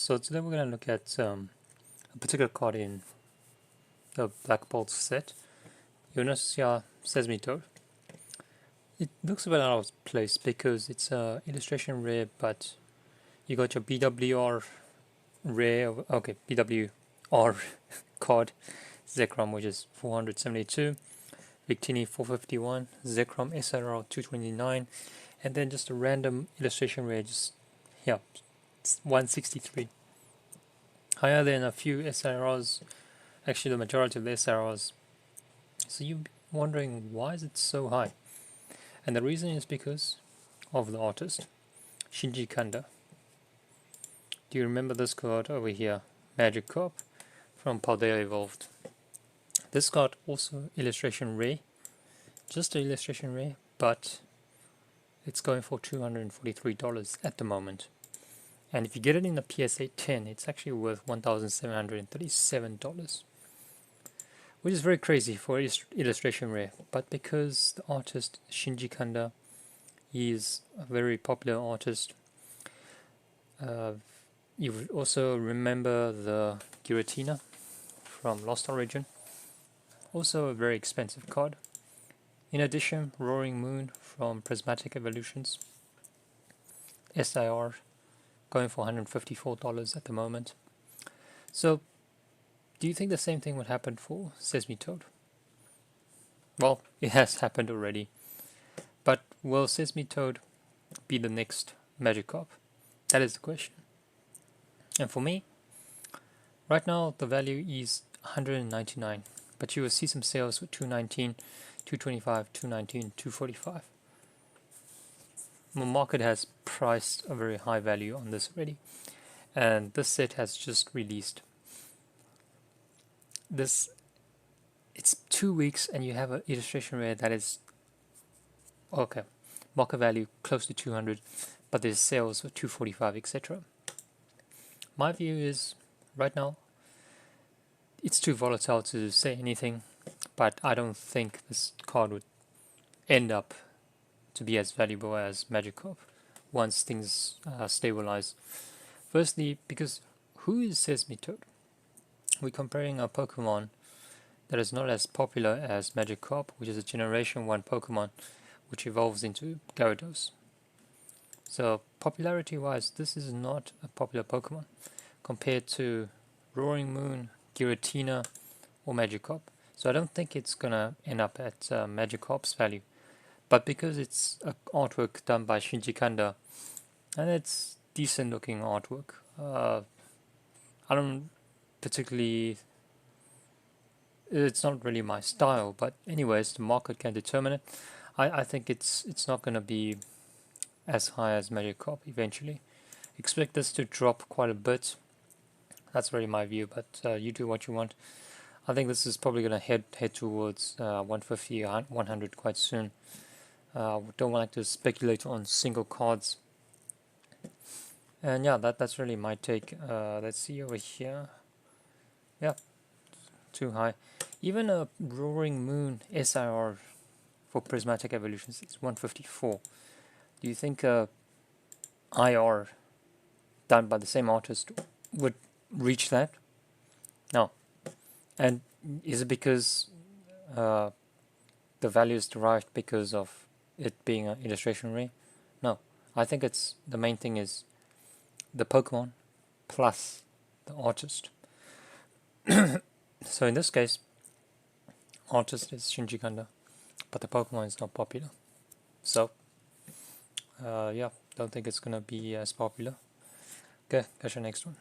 So today we're going to look at a particular card in the Black Bolt set. You'll notice here Sesame Toad. It looks a bit out of place because it's a illustration rare, but you got your BWR rare, okay, BWR card, Zekrom, which is 472, Victini 451, Zekrom SRR 229, and then just a random illustration rare, just yeah, 163. Higher than a few SRRs, actually the majority of the SRRs. So you're wondering, why is it so high? And the reason is because of the artist, Shinji Kanda. Do you remember this card over here, Magikarp from Paldea Evolved? This card also illustration rare, just an illustration rare, but it's going for $243 at the moment. And if you get it in the PSA 10, it's actually worth $1,737, which is very crazy for illustration rare. But because the artist Shinji Kanda, he is a very popular artist. You would also remember the Giratina from Lost Origin, also a very expensive card. In addition, Roaring Moon from Prismatic Evolutions, SIR, going for $154 at the moment. So, do you think the same thing would happen for Sesame Toad? Well, it has happened already. But will Sesame Toad be the next Magikarp? That is the question. And for me, right now the value is $199, but you will see some sales with $219, $225, $219, $245. The market has priced a very high value on this already, and this set has just released. It's 2 weeks and you have an illustration rare that is okay, market value close to 200, but there's sales of 245, etc. My view is, right now, it's too volatile to say anything, but I don't think this card would end up to be as valuable as Magikarp once things stabilize. Firstly, because who is Sesame Toad? We're comparing a Pokemon that is not as popular as Magikarp, which is a Generation 1 Pokemon which evolves into Gyarados. So popularity wise, this is not a popular Pokemon compared to Roaring Moon, Giratina or Magikarp. So I don't think it's gonna end up at Magikarp's value. But because it's an artwork done by Shinji Kanda, and it's decent looking artwork, I don't particularly, it's not really my style, but anyways, the market can determine it. I think it's not going to be as high as Magikarp eventually. Expect this to drop quite a bit. That's really my view, but you do what you want. I think this is probably going to head towards 150, 100 quite soon. Don't like to speculate on single cards. And yeah, that's really my take. Let's see over here. Yeah, too high. Even a Roaring Moon SIR for Prismatic Evolutions is 154. Do you think IR done by the same artist would reach that? No. And is it because the value is derived because of it being an illustration rare? No. I think it's the main thing is the Pokemon plus the artist. So in this case, artist is Shinji Kanda, but the Pokemon is not popular. So yeah, don't think it's gonna be as popular. Okay, catch you next one.